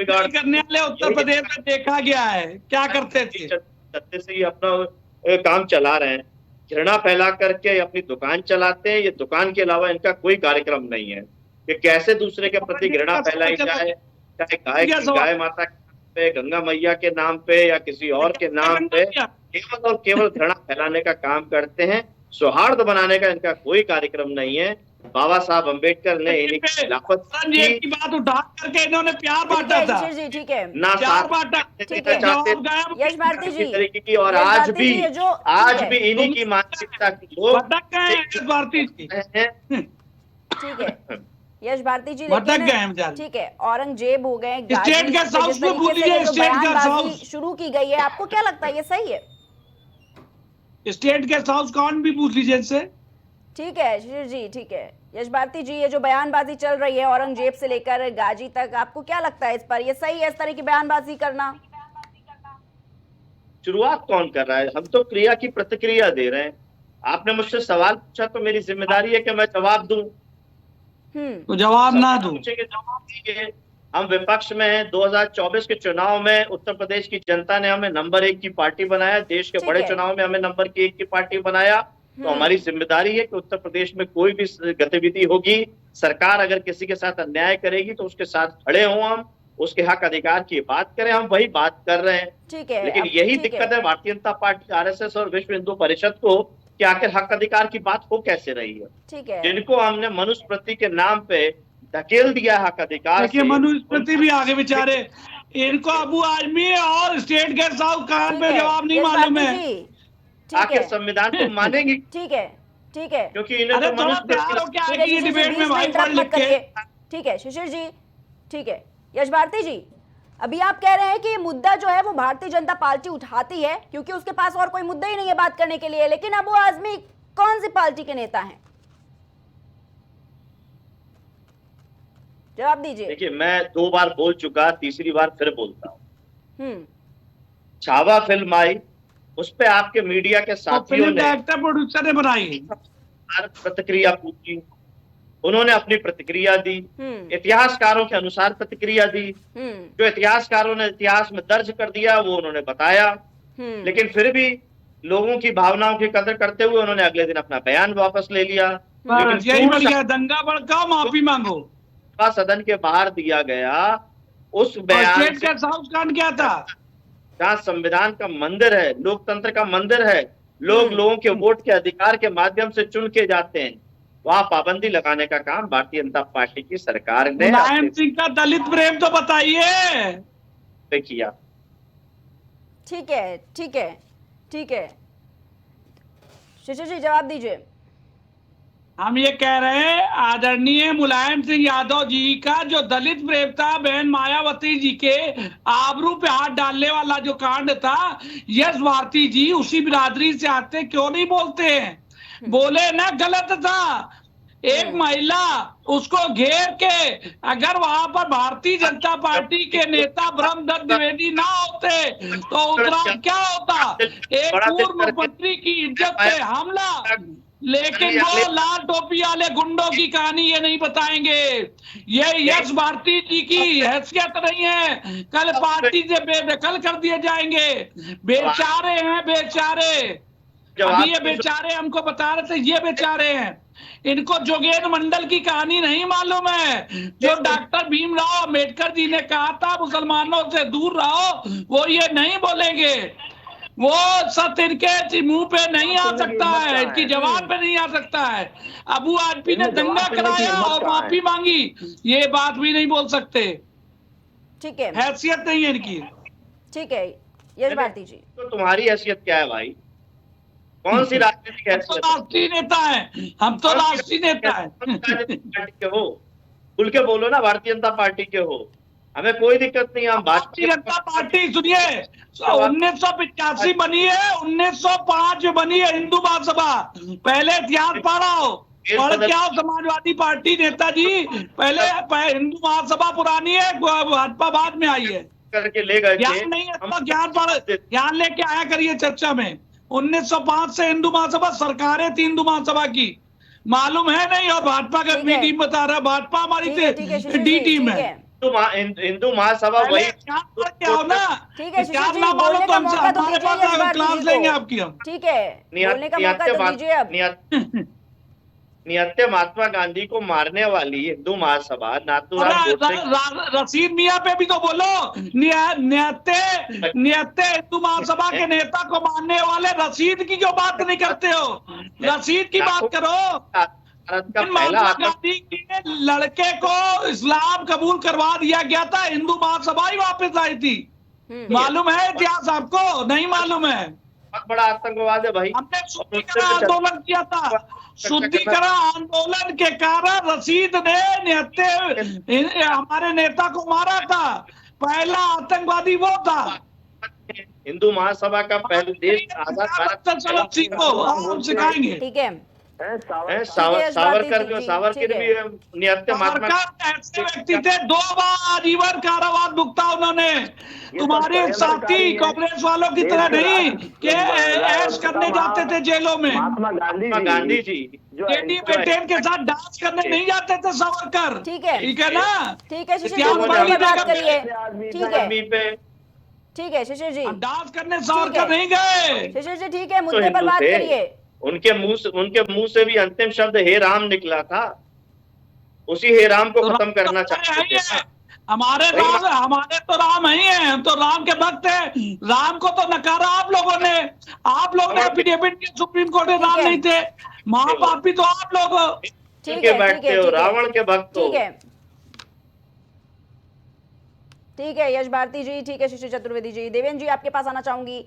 करने वाले उत्तर प्रदेश में देखा गया है, क्या करते थे। सत्ते से ही अपना काम चला रहे हैं। घृणा फैला करके अपनी दुकान चलाते हैं। ये दुकान के अलावा इनका कोई कार्यक्रम नहीं है कि कैसे दूसरे के प्रति घृणा फैलाई जाए, चाहे गाय माता के नाम पे, गंगा मैया के नाम पे या किसी और के नाम पे, केवल और केवल घृणा फैलाने का काम करते हैं। सौहार्द बनाने का इनका कोई कार्यक्रम नहीं है। बाबा साहब अम्बेडकर ने इन्हीं की खिलाफत की बात उठा करके इन्होंने प्यार बांटा था। शिशिर जी ठीक है, ना प्यार बांटा, ठीक है। चाहते यश भारती जी, तरीके की, और यश आज भारती भी जी, ये जो ठीक है, इन्हीं की मानसिकता के लोग भटक गए यश भारती जी। हैं। ठीक है यश भारती जी, भटक लेकिन गए हम जान। ठीक है, औरंगजेब हो गए, स्टेट गेस्ट हाउस को भूलिए, स्टेट गेस्ट हाउस शुरू की गई है, आपको क्या लगता है ये सही है? स्टेट गेस्ट हाउस कौन भी पूछ लीजिए इनसे। ठीक है शिशिर जी, ठीक है। यश भारती जी, ये जो बयानबाजी चल रही है औरंगजेब से लेकर गाजी तक, आपको क्या लगता है इस पर, ये सही है इस तरह की बयानबाजी करना? शुरुआत कौन कर रहा है? हम तो क्रिया की प्रतिक्रिया दे रहे हैं। आपने मुझसे सवाल पूछा तो मेरी जिम्मेदारी है कि मैं जवाब दूं। तो जवाब ना दूं। पूछेंगे जवाब दीजिए। हम विपक्ष में हैं। 2024 के चुनाव में उत्तर प्रदेश की जनता ने हमें नंबर 1 की पार्टी बनाया। देश के बड़े चुनाव में हमें नंबर 1 की पार्टी बनाया। तो हमारी जिम्मेदारी है कि उत्तर प्रदेश में कोई भी गतिविधि होगी, सरकार अगर किसी के साथ अन्याय करेगी तो उसके साथ खड़े हों, हम उसके हक अधिकार की बात करें। हम वही बात कर रहे हैं। ठीक है, लेकिन यही दिक्कत है भारतीय जनता पार्टी, आरएसएस और विश्व हिंदू परिषद को कि आखिर हक अधिकार की बात हो कैसे रही है। ठीक है, जिनको हमने मनुस्मृति के नाम पे धकेल दिया हक अधिकार। देखिए मनुस्मृति भी आगे बेचारे, इनको अबू आजमी और स्टेट गेस्ट हाउस कान पे जवाब नहीं मालूम है। आखिर संविधान को मानेंगे? ठीक है, ठीक है, क्योंकि इन्हें तो मनुस्मृति डिबेट में भाई पढ़ लिख के। ठीक है शिशिर जी, ठीक है। यश भारती जी, अभी आप कह रहे हैं कि ये मुद्दा जो है वो भारतीय जनता पार्टी उठाती है क्योंकि उसके पास और कोई मुद्दा ही नहीं है बात करने के लिए, लेकिन अबू आजमी कौन सी पार्टी के नेता हैं? जवाब दीजिए। देखिए, मैं 2 बार बोल चुका, तीसरी बार फिर बोलता हूँ। छावा फिल्म आई, उस पे आपके मीडिया के साथियों ने डायरेक्टर प्रोड्यूसर ने बनाई, प्रतिक्रिया पूछी, उन्होंने अपनी प्रतिक्रिया दी, इतिहासकारों के अनुसार प्रतिक्रिया दी। जो इतिहासकारों ने इतिहास में दर्ज कर दिया वो उन्होंने बताया। लेकिन फिर भी लोगों की भावनाओं की कदर करते हुए उन्होंने अगले दिन अपना बयान वापस ले लिया। यही बढ़िया, दंगा भड़काओ, माफी मांगो, सदन के बाहर दिया गया। उस बयान का कांड क्या था? जहाँ संविधान का मंदिर है, लोकतंत्र का मंदिर है, लोगों के वोट के अधिकार के माध्यम से चुन के जाते हैं, वहां पाबंदी लगाने का काम भारतीय जनता पार्टी की सरकार ने मुलायम सिंह का दलित प्रेम तो बताइए किया। ठीक है, ठीक है, ठीक है, शिशिर जी जवाब दीजिए। हम ये कह रहे हैं आदरणीय मुलायम सिंह यादव जी का जो दलित प्रेम था, बहन मायावती जी के आबरू पे हाथ डालने वाला जो कांड था, यश भारती जी उसी बिरादरी से आते क्यों नहीं बोलते हैं? बोले ना, गलत था। एक महिला उसको घेर के, अगर वहां पर भारतीय जनता पार्टी के नेता ब्रह्मदत्त द्विवेदी ना होते तो उत्तराखंड क्या होता? एक पूर्व मुख्यमंत्री की इज्जत पे हमला। लेकिन वो लाल टोपी वाले गुंडों की कहानी ये नहीं बताएंगे। ये यश भारती जी की हैसियत नहीं है, कल पार्टी से बेदखल कर दिए जाएंगे। बेचारे हैं, बेचारे। अभी ये बेचारे हमको बता रहे थे, ये बेचारे हैं। इनको जोगेन मंडल की कहानी नहीं मालूम है, जो डॉक्टर भीमराव अम्बेडकर जी ने कहा था मुसलमानों से दूर रहो, वो ये नहीं बोलेंगे। वो सत्य इनके मुंह पे नहीं आ सकता है, इनकी जवान पे नहीं आ सकता है। अबू आजमी ने दंगा कराया और माफी मांगी, ये बात भी नहीं बोल सकते। ठीक है, हैसियत नहीं है इनकी। ठीक है यश भारती जी, तो तुम्हारी हैसियत क्या है भाई? कौन सी राजनीतिक हैसियत? राष्ट्रीय नेता है हम, तो राष्ट्रीय नेता है। हो खुल के बोलो ना, भारतीय जनता पार्टी के हो, हमें कोई दिक्कत नहीं है, हम भारतीय जनता पार्टी सुनिए 1985 बनी है, 1905 में बनी है हिंदू महासभा। पहले इतिहास पढ़ाओ, पढ़ क्या समाजवादी पार्टी नेताजी, पहले हिंदू महासभा पुरानी है, भाजपा बाद में आई है। करके ले गए थे। ज्ञान नहीं है तो ज्ञान लेके आया करिए चर्चा में। 1905 से हिंदू महासभा सरकारें थी हिंदू महासभा की, मालूम है नहीं? और भाजपा का बी टीम बता रहा है, भाजपा हमारी डी टीम है। हिंदू महासभा वही क्या हो ना, ठीक है, क्या ना मालूम तो हमसे हमारे पास क्लास लेंगे आपकी हम। ठीक है, बोलने का मौका तो दीजिए अब। निहत्थे महात्मा गांधी को मारने वाली हिंदू महासभा नाथूराम गोडसे रशीद मियां पे भी तो बोलो, निहत्थे हिंदू महासभा के नेता को मारने वाले रशीद की क्यों बात नहीं करते हो? रशीद की बात करो। महात्मा गांधी के लड़के को इस्लाम कबूल करवा दिया गया था, हिंदू महासभा ही वापस आई थी। मालूम है इतिहास आपको? नहीं मालूम है? बहुत बड़ा आतंकवाद है भाई। हमने शुद्धिकरण आंदोलन किया था, शुद्धिकरण आंदोलन के कारण रशीद ने निहत्थे हमारे नेता को मारा था। पहला आतंकवादी वो था। हिंदू महासभा का पहले देश आजाद सीखो, हम सिखाएंगे। ठीक है, सावरकर भी निहत्थे महात्मा ऐसे व्यक्ति थे, 2 बार आजीवन कारावास भुगता उन्होंने। तुम्हारे साथी कांग्रेस वालों की तरह नहीं कि ऐश करने जाते थे जेलों में। महात्मा गांधी जी लेडी बेटेन के साथ डांस करने नहीं जाते थे सावरकर। ठीक है, ठीक है ना? ठीक है शिशिर जी, मुद्दे पर बात करिए। ठीक है शिशिर जी, डांस करने सावरकर नहीं गए। शिशिर जी ठीक है, मुद्दे पर बात करिए। उनके मुंह से भी अंतिम शब्द हे राम निकला था। उसी हे राम को खत्म करना चाहते थे। हमारे तो राम ही है, हम तो राम के भक्त हैं। राम को तो नकारा आप लोगों ने। आप लोग ने एफिडेविट किया सुप्रीम कोर्ट में राम नहीं थे। महापापी तो आप लोग हो। ठीक है, बैठते हो, रावण के भक्त हो। ठीक है यश भारती जी, ठीक है शिशिर चतुर्वेदी जी। देवेंद्र जी आपके पास आना चाहूंगी।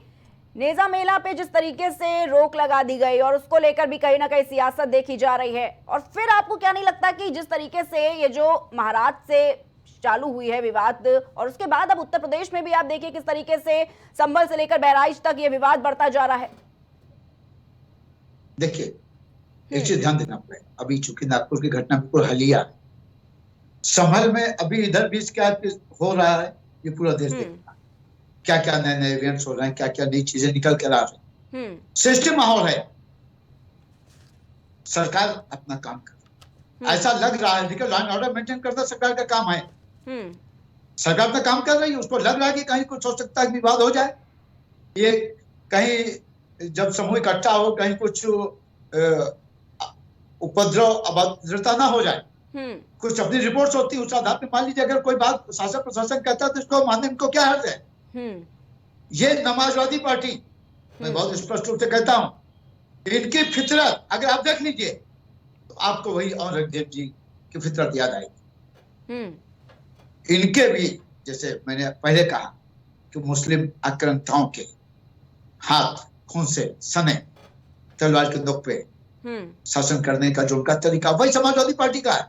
नेजा मेला पे जिस तरीके से रोक लगा दी गई और उसको लेकर भी कहीं ना कहीं सियासत देखी जा रही है, और फिर आपको क्या नहीं लगता कि जिस तरीके से ये जो महाराष्ट्र से चालू हुई है विवाद, और उसके बाद अब उत्तर प्रदेश में भी आप देखिए किस तरीके से संभल से लेकर बहराइच तक ये विवाद बढ़ता जा रहा है। देखिए एक चीज ध्यान देना पड़ेगा, अभी चूंकि नागपुर की घटना बिल्कुल हालिया है, संभल में अभी इधर बीच क्या हो रहा है ये पूरा देश देखता है। क्या क्या नए नए इवेंट्स हो रहे हैं, क्या क्या नई चीजें निकल कर आ रही हैं। सिस्टम माहौल है, सरकार अपना काम कर रही है, ऐसा लग रहा है। देखिए लॉ एंड ऑर्डर मेंटेन करना सरकार का काम है। सरकार अपना काम कर रही है, उसको लग रहा है कि कहीं कुछ हो सकता है, विवाद हो जाए, ये कहीं जब समूह इकट्ठा हो कहीं कुछ उपद्रव अभद्रता ना हो जाए। कुछ अपनी रिपोर्ट्स होती है, उस आधार पर मान लीजिए अगर कोई बात शासन प्रशासन कहता है तो इसको मानने में क्या हर्ज है। ये समाजवादी पार्टी, मैं बहुत स्पष्ट रूप से कहता हूं, इनकी फितरत अगर आप देख लीजिए तो आपको वही औरंगजेब जी की फितरत याद आएगी। इनके भी जैसे मैंने पहले कहा कि मुस्लिम आक्रांताओं के हाथ खून से सने तलवार के नोक पे शासन करने का जो उनका तरीका वही समाजवादी पार्टी का है।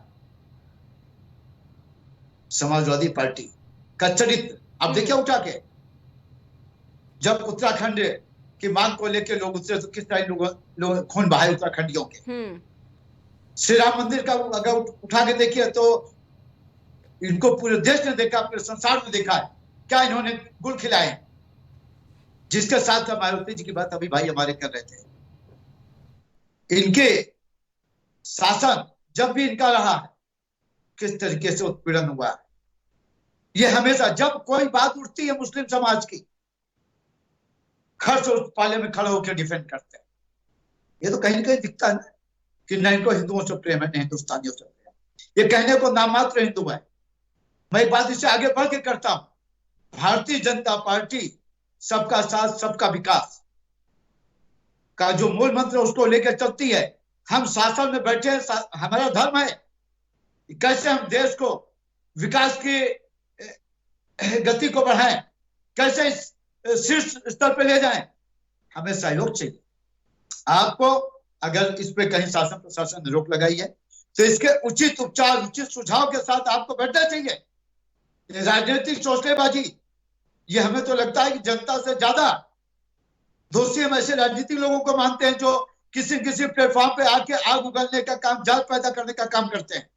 समाजवादी पार्टी का चरित्र आप देखिए उठा के, जब उत्तराखंड की मांग को लेकर लोग उतरे तो किस तरह लोग खून बहाए उत्तराखंडियों के। श्री राम मंदिर का अगर उठा के देखिए तो इनको पूरे देश ने देखा, पूरे संसार में देखा है क्या इन्होंने गुल खिलाए, जिसके साथ मायावती जी की बात अभी भाई हमारे कर रहे थे। इनके शासन जब भी इनका रहा है किस तरीके से उत्पीड़न हुआ है, ये हमेशा जब कोई बात उठती है मुस्लिम समाज की खर्च उस पाले में खड़े होकर डिफेंड करते हैं। ये तो कहीं ना कहीं दिखता है ना कि न इनको हिंदुओं से प्रेम है न हिंदुस्तानियों से प्रेम, ये कहने को नाम मात्र हिंदू है। मैं एक बात इससे आगे बढ़ के करता हूं, भारतीय जनता पार्टी सबका साथ सबका विकास का जो मूल मंत्र उसको लेकर चलती है। हम शासन में बैठे हैं, हमारा धर्म है कैसे हम देश को विकास की गति को बढ़ाएं, कैसे शीर्ष स्तर पे ले जाएं, हमें सहयोग चाहिए। आपको अगर इस पे कहीं शासन प्रशासन ने रोक लगाई है, तो इसके उचित उपचार, उचित सुझाव के साथ आपको बैठना चाहिए। ये राजनीतिक चौसलेबाजी, ये हमें तो लगता है कि जनता से ज्यादा दोषी हम ऐसे राजनीतिक लोगों को मानते हैं जो किसी किसी प्लेटफॉर्म पे आके आग उगलने का काम, जाल पैदा करने का काम करते हैं।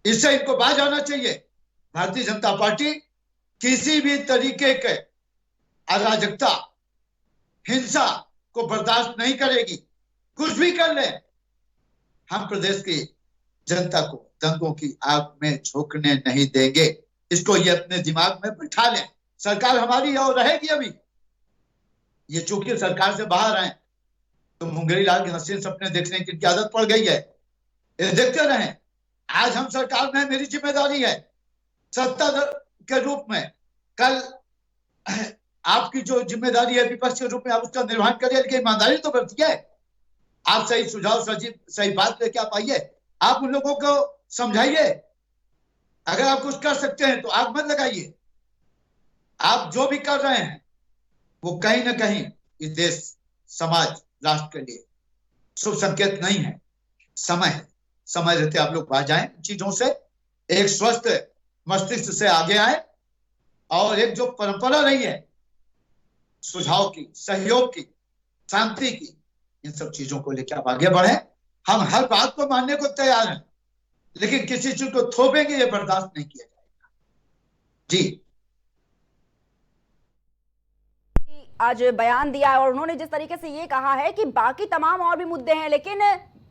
इससे इनको बाज आना चाहिए। भारतीय जनता पार्टी किसी भी तरीके के अराजकता, हिंसा को बर्दाश्त नहीं करेगी। कुछ भी कर ले, हम प्रदेश की जनता को दंगों की आग में झोंकने नहीं देंगे। इसको ये अपने दिमाग में बिठा लें। सरकार हमारी है और रहेगी अभी। ये चूंकि सरकार से बाहर आए तो मुंगेरी लाल के हसीन सपने देखने की इनकी आदत पड़ गई है। ये देखते रहें। आज हम सरकार में, मेरी जिम्मेदारी है सत्ता के रूप में, कल आपकी जो जिम्मेदारी है विपक्ष के रूप में, आप उसका निर्वहन करिए, लेकिन ईमानदारी तो बरतिए। आप सही सुझाव, सही बात लेके आप आइए, आप उन लोगों को समझाइए। अगर आप कुछ कर सकते हैं तो आग मत लगाइए। आप जो भी कर रहे हैं वो कहीं ना कहीं इस देश, समाज, राष्ट्र के लिए शुभ संकेत नहीं है। समय रहते आप लोग बाहर जाएं चीजों से, एक स्वस्थ मस्तिष्क से आगे आए और एक जो परंपरा रही है सुझाव की, सहयोग की, शांति की, इन सब चीजों को लेकर आप आगे बढ़े। हम हर बात को मानने को तैयार हैं, लेकिन किसी चीज को थोपेंगे ये बर्दाश्त नहीं किया जाएगा। जी, आज बयान दिया है और उन्होंने जिस तरीके से ये कहा है कि बाकी तमाम और भी मुद्दे हैं, लेकिन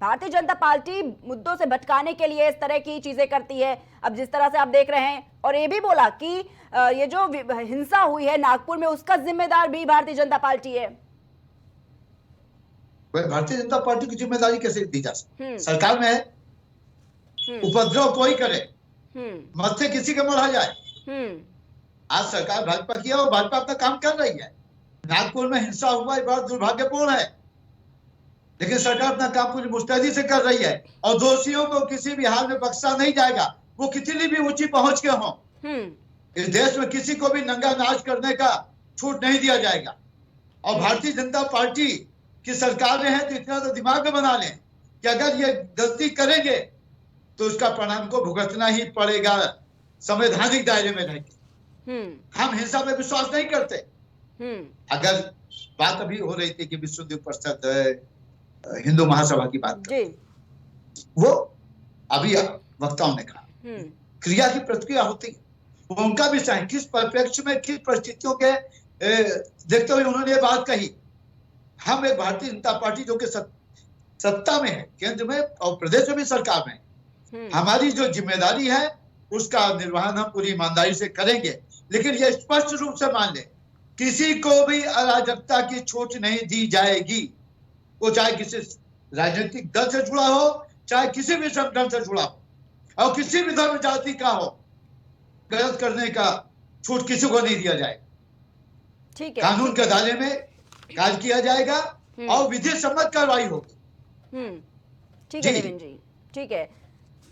भारतीय जनता पार्टी मुद्दों से भटकाने के लिए इस तरह की चीजें करती है। अब जिस तरह से आप देख रहे हैं, और ये भी बोला कि ये जो हिंसा हुई है नागपुर में, उसका जिम्मेदार भी भारतीय जनता पार्टी है। भारतीय जनता पार्टी की जिम्मेदारी कैसे दी जा सकती? सरकार में है, उपद्रव कोई करे, मत्थे किसी के मढ़ा जाए। आज सरकार भाजपा की है और भाजपा अपना काम कर रही है। नागपुर में हिंसा हुआ, ये बहुत दुर्भाग्यपूर्ण है, लेकिन सरकार अपना काम पूरी मुस्तैदी से कर रही है और दोषियों को किसी भी हाल में बख्शा नहीं जाएगा, वो कितनी भी ऊंची पहुंच के हों। इस देश में किसी को भी नंगा नाच करने का छूट नहीं दिया जाएगा। और भारतीय जनता पार्टी की सरकार में है तो इतना तो दिमाग में बना लें कि अगर ये गलती करेंगे तो उसका परिणाम को भुगतना ही पड़ेगा, संवैधानिक दायरे में रहेगी। हम हिंसा में विश्वास नहीं करते। अगर बात अभी हो रही थी कि विश्व हिंदू परिषद, हिंदू महासभा की बात, वो अभी वक्ताओं ने कहा क्रिया की प्रतिक्रिया होती है, वो उनका विषय है। किस परिप्रेक्ष्य में, किस परिस्थितियों के देखते हुए उन्होंने ये बात कही। हम एक भारतीय जनता पार्टी जो कि सत्ता में है, केंद्र में और प्रदेश में भी सरकार में, हमारी जो जिम्मेदारी है उसका निर्वहन हम पूरी ईमानदारी से करेंगे। लेकिन यह स्पष्ट रूप से मान ले, किसी को भी अराजकता की छूट नहीं दी जाएगी। वो चाहे किसी राजनीतिक दल से जुड़ा हो, चाहे किसी भी संगठन से जुड़ा हो, और किसी भी धर्म जाति का हो, गलत करने का छूट किसी को नहीं दिया जाएगा। ठीक है, कानून के दायरे में कार्य किया जाएगा और विधि सम्मत कार्रवाई होगी। ठीक है देवेंद्र जी, ठीक है,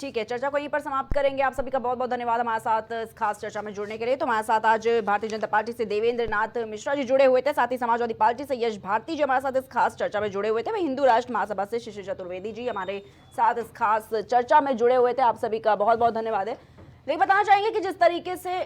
ठीक है। चर्चा को यहीं पर समाप्त करेंगे। आप सभी का बहुत बहुत धन्यवाद हमारे साथ इस खास चर्चा में जुड़ने के लिए। तो हमारे साथ आज भारतीय जनता पार्टी से देवेंद्र नाथ मिश्रा जी जुड़े हुए थे, साथ ही समाजवादी पार्टी से यश भारती जी हमारे साथ इस खास चर्चा में जुड़े हुए थे। वह हिंदू राष्ट्र महासभा से शिशिर चतुर्वेदी जी हमारे साथ इस खास चर्चा में जुड़े हुए थे। आप सभी का बहुत बहुत धन्यवाद है। लेकिन बताना चाहेंगे कि जिस तरीके से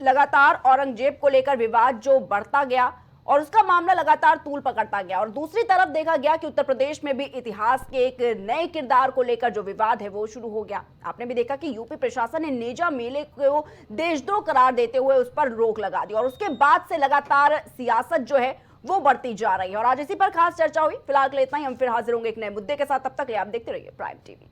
लगातार औरंगजेब को लेकर विवाद जो बढ़ता गया और उसका मामला लगातार तूल पकड़ता गया, और दूसरी तरफ देखा गया कि उत्तर प्रदेश में भी इतिहास के एक नए किरदार को लेकर जो विवाद है वो शुरू हो गया। आपने भी देखा कि यूपी प्रशासन ने नेजा मेले को देशद्रोह करार देते हुए उस पर रोक लगा दी, और उसके बाद से लगातार सियासत जो है वो बढ़ती जा रही है। और आज इसी पर खास चर्चा हुई। फिलहाल के लिए इतना ही। हम फिर हाजिर होंगे एक नए मुद्दे के साथ। तब तक आप देखते रहिए प्राइम टीवी।